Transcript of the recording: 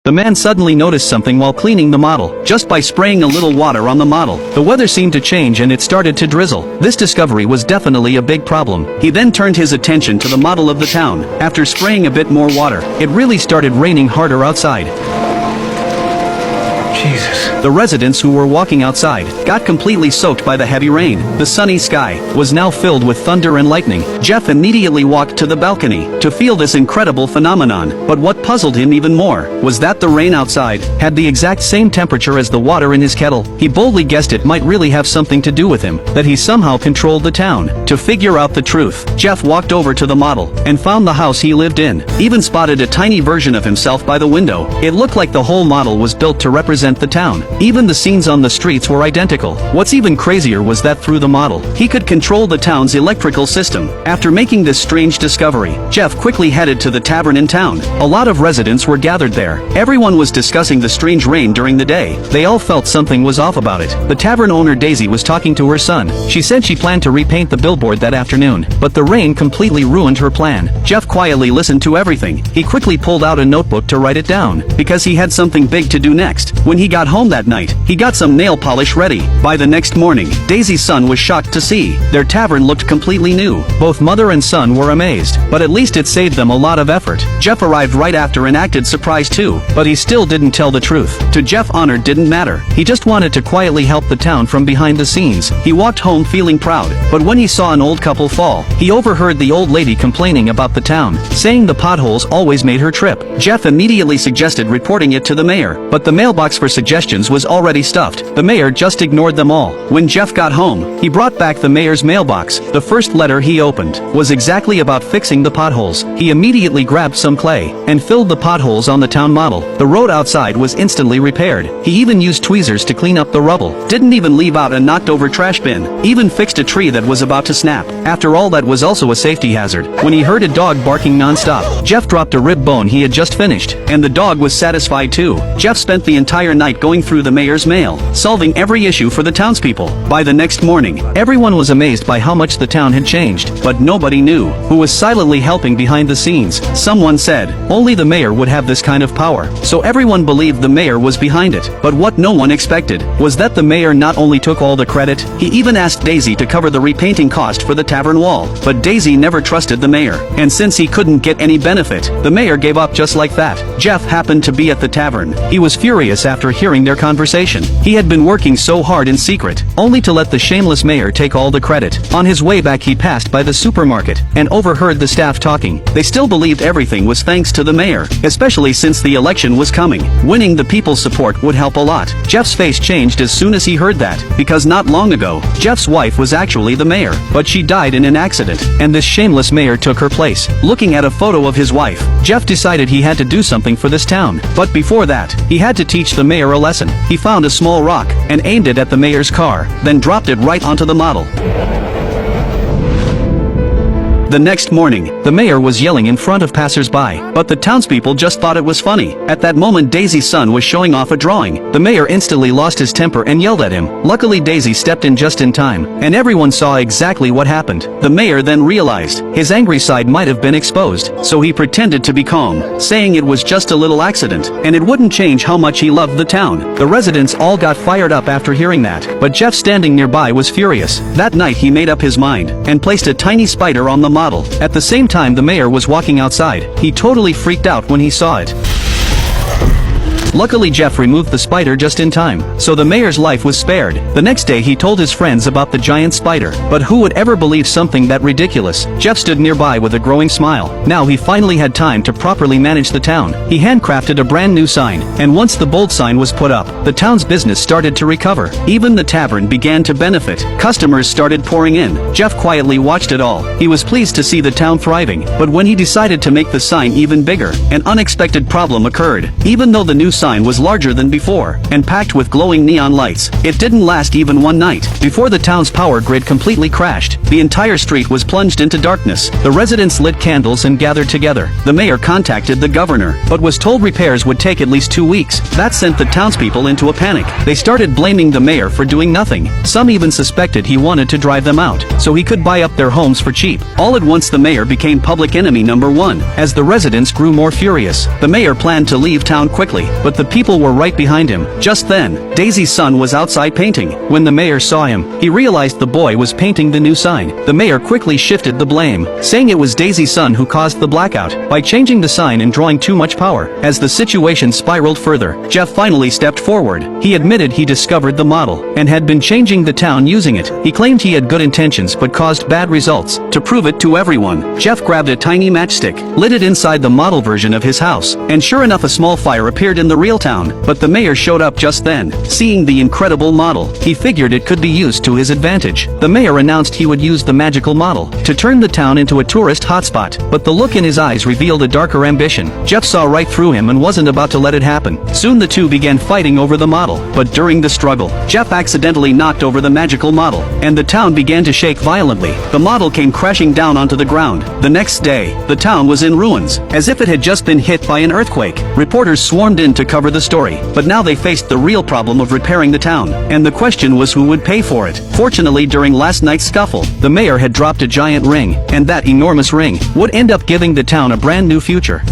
The man suddenly noticed something while cleaning the model. Just by spraying a little water on the model, the weather seemed to change and it started to drizzle. This discovery was definitely a big problem. He then turned his attention to the model of the town. After spraying a bit more water, it really started raining harder outside. Jesus. The residents who were walking outside got completely soaked by the heavy rain. The sunny sky was now filled with thunder and lightning. Jeff immediately walked to the balcony to feel this incredible phenomenon. But what puzzled him even more was that the rain outside had the exact same temperature as the water in his kettle. He boldly guessed it might really have something to do with him, that he somehow controlled the town. To figure out the truth, Jeff walked over to the model and found the house he lived in. Even spotted a tiny version of himself by the window. It looked like the whole model was built to represent the town. Even the scenes on the streets were identical. What's even crazier was that through the model, he could control the town's electrical system. After making this strange discovery, Jeff quickly headed to the tavern in town. A lot of residents were gathered there. Everyone was discussing the strange rain during the day. They all felt something was off about it. The tavern owner Daisy was talking to her son. She said she planned to repaint the billboard that afternoon, but the rain completely ruined her plan. Jeff quietly listened to everything. He quickly pulled out a notebook to write it down, because he had something big to do next. When he got home that night, he got some nail polish ready. By the next morning, Daisy's son was shocked to see their tavern looked completely new. Both mother and son were amazed, but at least it saved them a lot of effort. Jeff arrived right after and acted surprised too, but he still didn't tell the truth. To Jeff, honor didn't matter. He just wanted to quietly help the town from behind the scenes. He walked home feeling proud, but when he saw an old couple fall, he overheard the old lady complaining about the town, saying the potholes always made her trip. Jeff immediately suggested reporting it to the mayor, but the mailbox for suggestions was already stuffed. The mayor just ignored them all. When Jeff got home, he brought back the mayor's mailbox. The first letter he opened was exactly about fixing the potholes. He immediately grabbed some clay and filled the potholes on the town model. The road outside was instantly repaired. He even used tweezers to clean up the rubble. Didn't even leave out a knocked over trash bin. Even fixed a tree that was about to snap. After all, that was also a safety hazard. When he heard a dog barking non-stop, Jeff dropped a rib bone he had just finished, and the dog was satisfied too. Jeff spent the entire night going through the mayor's mail, solving every issue for the townspeople. By the next morning, everyone was amazed by how much the town had changed, but nobody knew who was silently helping behind the scenes. Someone said only the mayor would have this kind of power, so everyone believed the mayor was behind it. But what no one expected was that the mayor not only took all the credit, he even asked Daisy to cover the repainting cost for the tavern wall. But Daisy never trusted the mayor, and since he couldn't get any benefit, the mayor gave up just like that. Jeff happened to be at the tavern. He was furious after hearing their conversation. He had been working so hard in secret, only to let the shameless mayor take all the credit. On his way back, he passed by the supermarket and overheard the staff talking. They still believed everything was thanks to the mayor, especially since the election was coming. Winning the people's support would help a lot. Jeff's face changed as soon as he heard that, because not long ago, Jeff's wife was actually the mayor, but she died in an accident, and this shameless mayor took her place. Looking at a photo of his wife, Jeff decided he had to do something for this town. But before that, he had to teach the mayor a lesson. He found a small rock and aimed it at the mayor's car, then dropped it right onto the model. The next morning, the mayor was yelling in front of passers-by, but the townspeople just thought it was funny. At that moment, Daisy's son was showing off a drawing. The mayor instantly lost his temper and yelled at him. Luckily, Daisy stepped in just in time, and everyone saw exactly what happened. The mayor then realized his angry side might have been exposed, so he pretended to be calm, saying it was just a little accident, and it wouldn't change how much he loved the town. The residents all got fired up after hearing that, but Jeff, standing nearby, was furious. That night, he made up his mind and placed a tiny spider on the model. At the same time, the mayor was walking outside. He totally freaked out when he saw it. Luckily, Jeff removed the spider just in time, so the mayor's life was spared. The next day, he told his friends about the giant spider. But who would ever believe something that ridiculous? Jeff stood nearby with a growing smile. Now he finally had time to properly manage the town. He handcrafted a brand new sign, and once the bold sign was put up, the town's business started to recover. Even the tavern began to benefit. Customers started pouring in. Jeff quietly watched it all. He was pleased to see the town thriving, but when he decided to make the sign even bigger, an unexpected problem occurred. Even though the new sign sign was larger than before, and packed with glowing neon lights. It didn't last even one night. Before the town's power grid completely crashed, the entire street was plunged into darkness. The residents lit candles and gathered together. The mayor contacted the governor, but was told repairs would take at least 2 weeks. That sent the townspeople into a panic. They started blaming the mayor for doing nothing. Some even suspected he wanted to drive them out, so he could buy up their homes for cheap. All at once the mayor became public enemy number one. As the residents grew more furious, the mayor planned to leave town quickly, but the people were right behind him. Just then, Daisy's son was outside painting. When the mayor saw him, he realized the boy was painting the new sign. The mayor quickly shifted the blame, saying it was Daisy's son who caused the blackout by changing the sign and drawing too much power. As the situation spiraled further, Jeff finally stepped forward. He admitted he discovered the model and had been changing the town using it. He claimed he had good intentions but caused bad results. To prove it to everyone, Jeff grabbed a tiny matchstick, lit it inside the model version of his house, and sure enough a small fire appeared in the real town. But the mayor showed up just then. Seeing the incredible model, he figured it could be used to his advantage. The mayor announced he would use the magical model to turn the town into a tourist hotspot, but the look in his eyes revealed a darker ambition. Jeff saw right through him and wasn't about to let it happen. Soon the two began fighting over the model, but during the struggle, Jeff accidentally knocked over the magical model, and the town began to shake violently. The model came crashing down onto the ground. The next day, the town was in ruins, as if it had just been hit by an earthquake. Reporters swarmed in to cover the story, but now they faced the real problem of repairing the town, and the question was who would pay for it. Fortunately, during last night's scuffle, the mayor had dropped a giant ring, and that enormous ring would end up giving the town a brand new future.